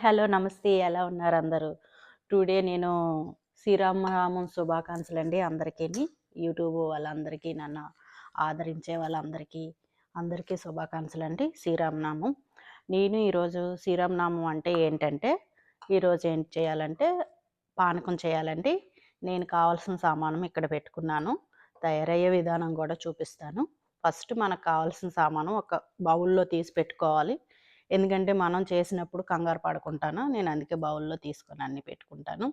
Hello నమస్తే. ఎలా ఉన్నారు అందరూ? టుడే నేను శ్రీరామనామం శుభాకాంక్షలండి అందరికీని. యూట్యూబ్ వాళ్ళందరికీ, నన్ను ఆదరించే అందరికీ శుభాకాంక్షలండి. శ్రీరామనామం. నేను ఈరోజు శ్రీరామనామం అంటే ఏంటంటే, ఈరోజు ఏం చేయాలంటే పానకం చేయాలండి. నేను కావాల్సిన సామానం ఇక్కడ పెట్టుకున్నాను. తయారయ్యే విధానం కూడా చూపిస్తాను. ఫస్ట్ మనకు కావాల్సిన సామానం ఒక బౌల్‌లో తీసి పెట్టుకోవాలి. ఎందుకంటే మనం చేసినప్పుడు కంగారు పడకుంటాను. నేను అందుకే బౌల్‌లో తీసుకొని అన్నీ పెట్టుకుంటాను.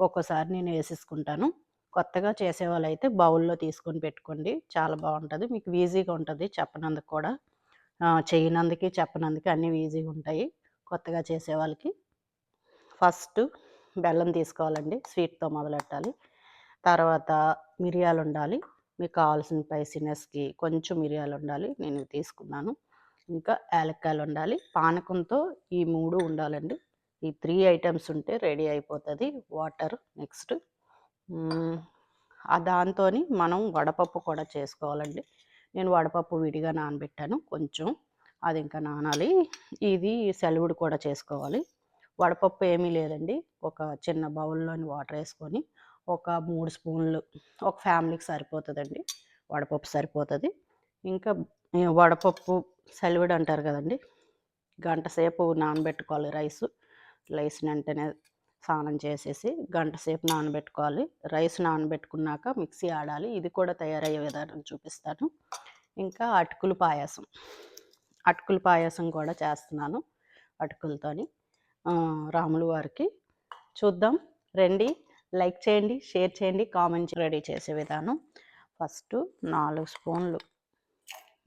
ఒక్కోసారి నేను వేసేసుకుంటాను. కొత్తగా చేసేవాళ్ళైతే బౌల్‌లో తీసుకొని పెట్టుకోండి. చాలా బావుంటది. మీకు ఈజీగా ఉంటది చెప్పనందుకు కూడా. చేయనందుకు, చెప్పనందుకు అన్నీ ఈజీగా ఉంటాయి కొత్తగా చేసేవాళ్ళకి. ఫస్ట్ బెల్లం తీసుకోవాలండి. స్వీట్‌తో మొదలెట్టాలి. తర్వాత మిరియాలుండాలి. మీకు కావాల్సిన స్పైసీనెస్‌కి కొంచెం మిరియాలుండాలి. నేను ఇవి తీసుకున్నాను. ఇంకా యాలక్కాయలుండాలి. పానకంతో ఈ 3 ఉండాలండి. ఈ 3 ఐటెమ్స్ ఉంటే రెడీ అయిపోతది. వాటర్ నెక్స్ట్ దాంతోని మనం వడపప్పు కూడా చేసుకోవాలండి. నేను వడపప్పు విడిగా నానబెట్టాను కొంచెం. అది ఇంకా నానాలి. ఇది సెలవుడు కూడా చేసుకోవాలి. వడపప్పు ఏమీ లేదండి. ఒక చిన్న బౌల్‌లోని వాటర్ ఏసుకొని, ఒక 3 స్పూన్లు ఒక ఫ్యామిలీకి సరిపోతదండి. వడపప్పు సరిపోతది. ఇంకా వడపప్పు సెలవుడు అంటారు కదండీ! గంట సేపు నానబెట్టుకోవాలి రైసు. రైస్‌ని వెంటనే స్నానం చేసేసి గంట సేపు నానబెట్టుకోవాలి. రైస్ నానబెట్టుకున్నాక మిక్సీ ఆడాలి. ఇది కూడా తయారయ్యే విధానం చూపిస్తాను. ఇంకా అటుకుల పాయసం కూడా చేస్తున్నాను అటుకులతోని. రాముల వారికి. చూద్దాం రండి. లైక్ చేయండి, షేర్ చేయండి, కామెంట్ రెడీ చేసే విధానం. ఫస్టు 4 స్పూన్లు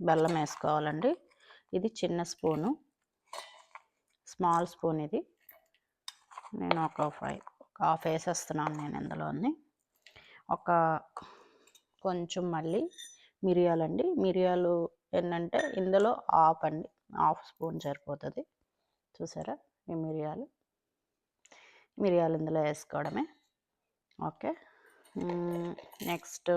బెల్లం వేసుకోవాలండి. ఇది చిన్న స్పూను, స్మాల్ స్పూన్ ఇది. నేను ఒక హాఫ్ వేసేస్తున్నాను నేను ఇందులోని. ఒక కొంచెం మళ్ళీ మిరియాలండి. మిరియాలు ఏంటంటే ఇందులో హాఫ్ స్పూన్ సరిపోతుంది. చూసారా ఈ మిరియాలు ఇందులో వేసుకోవడమే. ఓకే. నెక్స్ట్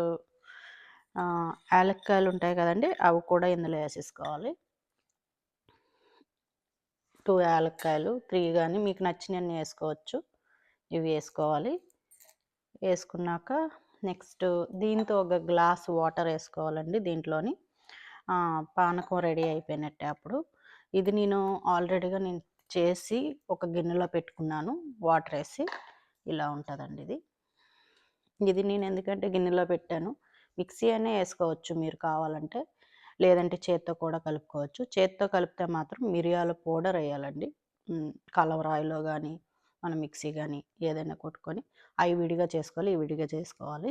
యాలక్కాయలు ఉంటాయి కదండి, అవి కూడా ఇందులో వేసేసుకోవాలి. 2 యాలక్కాయలు, 3 కానీ మీకు నచ్చినన్ని వేసుకోవచ్చు. ఇవి వేసుకోవాలి. వేసుకున్నాక నెక్స్ట్ దీంతో ఒక గ్లాస్ వాటర్ వేసుకోవాలండి దీంట్లోని. పానకం రెడీ అయిపోయినట్టే అప్పుడు. ఇది నేను ఆల్రెడీగా చేసి ఒక గిన్నెలో పెట్టుకున్నాను వాటర్ వేసి. ఇలా ఉంటుందండి ఇది. ఇది నేను ఎందుకంటే గిన్నెలో పెట్టాను. మిక్సీ అయినా వేసుకోవచ్చు మీరు కావాలంటే, లేదంటే చేత్తో కూడా కలుపుకోవచ్చు. చేత్తో కలిపితే మాత్రం మిరియాల పౌడర్ వేయాలండి. కలవరాయిలో కానీ మనం మిక్సీ కానీ ఏదైనా కొట్టుకొని అవి విడిగా చేసుకోవాలి, ఇవి విడిగా చేసుకోవాలి.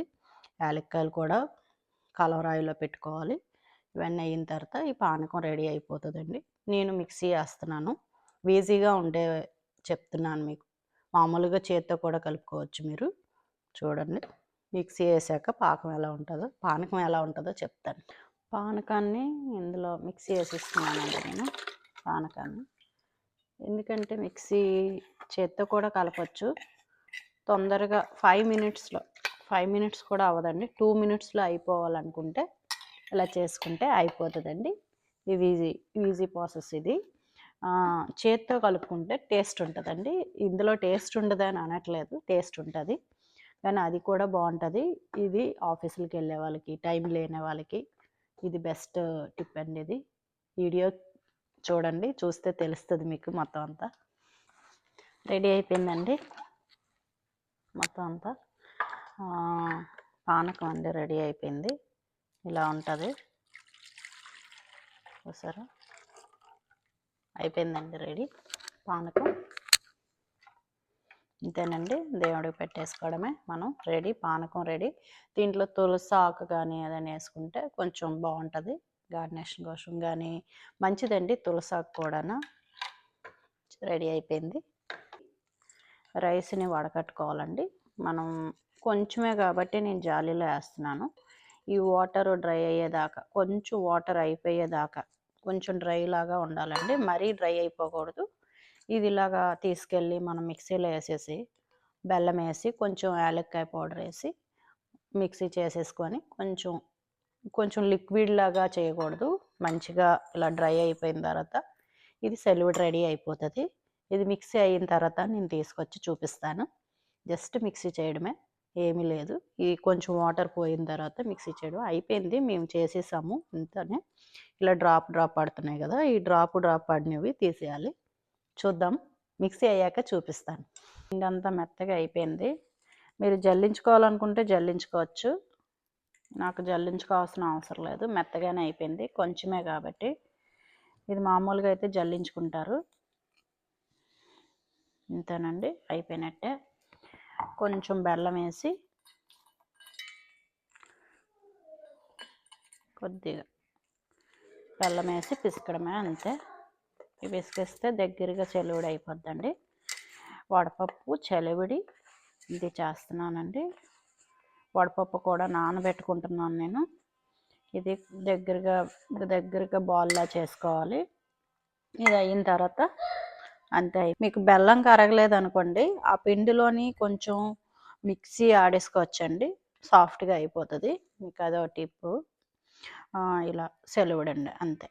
యాలక్కాయలు కూడా కలవరాయిలో పెట్టుకోవాలి. ఇవన్నీ అయిన తర్వాత ఈ పానకం రెడీ అయిపోతుందండి. నేను మిక్సీ వేస్తున్నాను. ఈజీగా ఉండే చెప్తున్నాను మీకు. మామూలుగా చేత్తో కూడా కలుపుకోవచ్చు మీరు. చూడండి మిక్సీ వేసాక పానకం ఎలా ఉంటుందో చెప్తాను. పానకాన్ని ఇందులో మిక్సీ వేసేస్తున్నానండి నేను. పానకాన్ని ఎందుకంటే మిక్సీ చేత్తో కూడా కలపచ్చు. తొందరగా 5 మినిట్స్ కూడా అవ్వదండి. 2 మినిట్స్లో అయిపోవాలనుకుంటే ఇలా చేసుకుంటే అయిపోతుందండి. ఇది ఈజీ ప్రాసెస్ ఇది. చేత్తో కలుపుకుంటే టేస్ట్ ఉంటుందండి. ఇందులో టేస్ట్ ఉండదని అనట్లేదు, టేస్ట్ ఉంటుంది, కానీ అది కూడా బాగుంటుంది. ఇది ఆఫీసులకి వెళ్ళే వాళ్ళకి, టైం లేని వాళ్ళకి ఇది బెస్ట్ టిప్ అండి. ఇది వీడియో చూడండి, చూస్తే తెలుస్తుంది మీకు. మొత్తం అంతా రెడీ అయిపోయిందండి. మొత్తం అంతా పానకం అండి రెడీ అయిపోయింది. ఇలా ఉంటుంది. చూసారా అయిపోయిందండి రెడీ పానకం. ఇంతేనండి, దేవుడికి పెట్టేసుకోవడమే మనం. రెడీ, పానకం రెడీ. దీంట్లో తులసి ఆకు కానీ ఏదైనా వేసుకుంటే కొంచెం బాగుంటుంది, గార్నిష్ కోసం కానీ మంచిదండి. తులసి ఆకు కూడా రెడీ అయిపోయింది. రైస్ని వడకట్టుకోవాలండి మనం. కొంచెమే కాబట్టి నేను జాలీలో వేస్తున్నాను. ఈ వాటర్ డ్రై అయ్యేదాకా, కొంచెం వాటర్ అయిపోయేదాకా కొంచెం డ్రై లాగా ఉండాలండి, మరీ డ్రై అయిపోకూడదు. ఇది ఇలాగా తీసుకెళ్ళి మనం మిక్సీలో వేసేసి బెల్లం వేసి కొంచెం యాలక్కాయ పౌడర్ వేసి మిక్సీ చేసేసుకొని కొంచెం లిక్విడ్ లాగా చేయకూడదు. మంచిగా ఇలా డ్రై అయిపోయిన తర్వాత ఇది సెలవుడ్ రెడీ అయిపోతుంది. ఇది మిక్సీ అయిన తర్వాత నేను తీసుకొచ్చి చూపిస్తాను. జస్ట్ మిక్సీ చేయడమే, ఏమీ లేదు. ఈ కొంచెం వాటర్ పోయిన తర్వాత మిక్సీ చేయడం అయిపోయింది. మేము చేసేసాము ఇంతనే. ఇలా డ్రాప్ పడుతున్నాయి కదా, ఈ డ్రాప్ పడినవి తీసేయాలి. చూద్దాం, మిక్సీ అయ్యాక చూపిస్తాను. పిండంతా మెత్తగా అయిపోయింది. మీరు జల్లించుకోవాలనుకుంటే జల్లించుకోవచ్చు. నాకు జల్లించుకోవాల్సిన అవసరం లేదు, మెత్తగానే అయిపోయింది. కొంచెమే కాబట్టి ఇది మామూలుగా అయితే జల్లించుకుంటారు. ఇంతేనండి, అయిపోయినట్టే. కొంచెం బెల్లం వేసి కొద్దిగా బెల్లం వేసి పిసకడమే, అంతే. పిసికిస్తే దగ్గరగా చెలివిడి అయిపోద్దండి. వడపప్పు చెలివిడి ఇది చేస్తున్నానండి. వడపప్పు కూడా నానబెట్టుకుంటున్నాను నేను. ఇది దగ్గరగా బాల్లా చేసుకోవాలి. ఇది అయిన తర్వాత అంతే. మీకు బెల్లం కరగలేదు అనుకోండి, ఆ పిండిలోని కొంచెం మిక్సీ ఆడేసుకోవచ్చండి, సాఫ్ట్గా అయిపోతుంది. మీకు అదో టిప్పు. ఇలా సెలవుడండి, అంతే.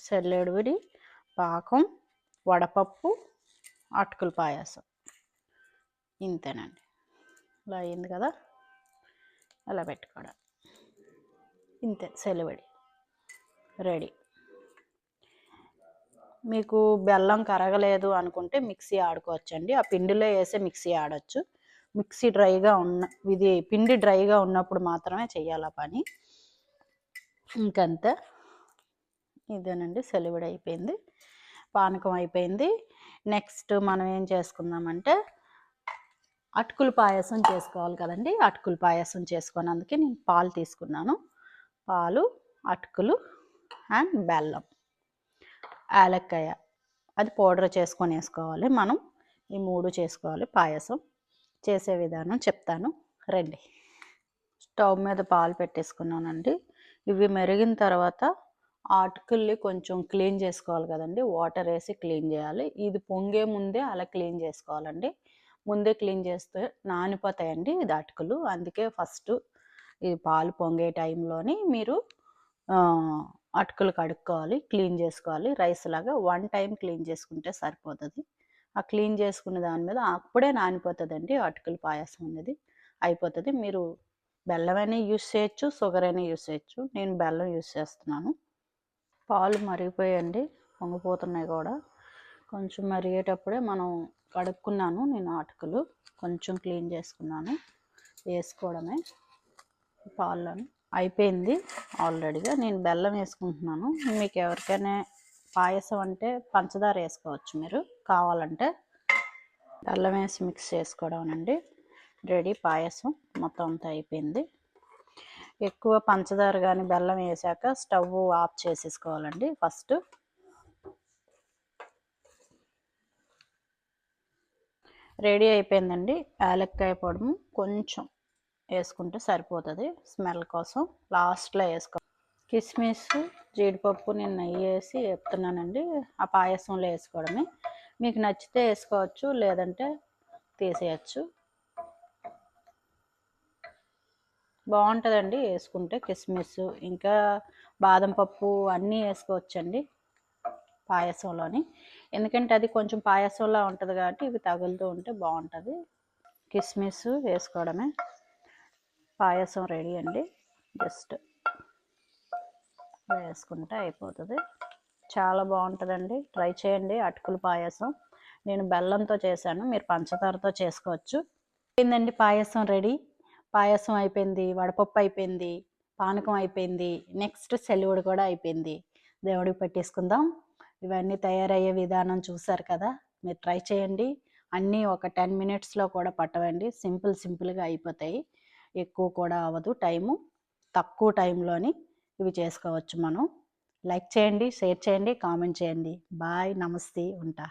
సెలవుడి, పాకం, వడపప్పు, అటుకుల పాయసం, ఇంతేనండి. ఇలా అయింది కదా, అలా పెట్టుకోవడం, ఇంతే. సెలవుడి రెడీ. మీకు బెల్లం కరగలేదు అనుకుంటే మిక్సీ ఆడుకోవచ్చండి. ఆ పిండిలో వేసి మిక్సీ ఆడచ్చు. మిక్సీ ఇది పిండి డ్రైగా ఉన్నప్పుడు మాత్రమే చెయ్యాలి ఆ పని. ఇంకంతే. ఇదేనండి, సెలవుడి అయిపోయింది, పానకం అయిపోయింది. నెక్స్ట్ మనం ఏం చేసుకుందామంటే అటుకుల పాయసం చేసుకోవాలి కదండి. అటుకుల పాయసం చేసుకున్నందుకే నేను పాలు తీసుకున్నాను. పాలు, అటుకులు అండ్ బెల్లం, యాలక్కాయ అది పౌడర్ చేసుకొని వేసుకోవాలి. మనం ఈ 3 చేసుకోవాలి. పాయసం చేసే విధానం చెప్తాను, రండి. స్టవ్ మీద పాలు పెట్టేసుకున్నానండి. ఇవి మరిగిన తర్వాత అటుకుల్ని కొంచెం క్లీన్ చేసుకోవాలి కదండి. వాటర్ వేసి క్లీన్ చేయాలి. ఇది పొంగే ముందే అలా క్లీన్ చేసుకోవాలండి. ముందే క్లీన్ చేస్తే నానిపోతాయండి ఇది అటుకులు. అందుకే ఫస్ట్ ఈ పాలు పొంగే టైంలోని మీరు అటుకులు కడుక్కోవాలి, క్లీన్ చేసుకోవాలి. రైస్ లాగా 1 టైం క్లీన్ చేసుకుంటే సరిపోతుంది. ఆ క్లీన్ చేసుకున్న దాని మీద అప్పుడే నానిపోతుందండి అటుకుల పాయసం అనేది అయిపోతుంది. మీరు బెల్లం అయినా యూస్ చేయొచ్చు, షుగర్ అయినా యూస్ చేయొచ్చు. నేను బెల్లం యూస్ చేస్తున్నాను. పాలు మరిగిపోయండి, పొంగిపోతున్నాయి కూడా. కొంచెం మరిగేటప్పుడే మనం కడుక్కున్నాను నేను అటుకులు, కొంచెం క్లీన్ చేసుకున్నాను, వేసుకోవడమే పాలను. అయిపోయింది ఆల్రెడీగా. నేను బెల్లం వేసుకుంటున్నాను. మీకు ఎవరికైనా పాయసం అంటే పంచదార వేసుకోవచ్చు మీరు కావాలంటే. బెల్లం వేసి మిక్స్ చేసుకోవడం అండి, రెడీ పాయసం మొత్తం అంతా అయిపోయింది. ఎక్కువ పంచదార కానీ బెల్లం వేసాక స్టవ్ ఆఫ్ చేసేసుకోవాలండి ఫస్ట్. రెడీ అయిపోయిందండి. యాలక్కాయ పొడి కొంచెం వేసుకుంటే సరిపోతుంది, స్మెల్ కోసం లాస్ట్లో వేసుకో. కిస్మిస్, జీడిపప్పు నేను నెయ్యి వేసి వేపుతున్నానండి. ఆ పాయసంలో వేసుకోవడమే. మీకు నచ్చితే వేసుకోవచ్చు, లేదంటే తీసేయచ్చు. బాగుంటుందండి వేసుకుంటే. కిస్మిస్ ఇంకా బాదం పప్పు అన్నీ వేసుకోవచ్చండి పాయసంలోని. ఎందుకంటే అది కొంచెం పాయసంలా ఉంటుంది కాబట్టి ఇవి తగులుతూ ఉంటే బాగుంటుంది. కిస్మిస్ వేసుకోవడమే. పాయసం రెడీ అండి. జస్ట్ వేసుకుంటే అయిపోతుంది. చాలా బాగుంటుందండి, ట్రై చేయండి. అటుకుల పాయసం నేను బెల్లంతో చేశాను, మీరు పంచదారతో చేసుకోవచ్చు. అయిపోయిందండి పాయసం రెడీ. పాయసం అయిపోయింది, వడపప్పు అయిపోయింది, పానకం అయిపోయింది, నెక్స్ట్ సెలవుడు కూడా అయిపోయింది. దేవుడికి పెట్టేసుకుందాం. ఇవన్నీ తయారయ్యే విధానం చూసారు కదా, మీరు ట్రై చేయండి. అన్నీ ఒక 10 మినిట్స్లో కూడా పట్టవండి. సింపుల్గా అయిపోతాయి. ఎక్కువ కూడా అవ్వదు టైము. తక్కువ టైంలోని ఇవి చేసుకోవచ్చు మనం. లైక్ చేయండి, షేర్ చేయండి, కామెంట్ చేయండి. బాయ్, నమస్తే, ఉంటా.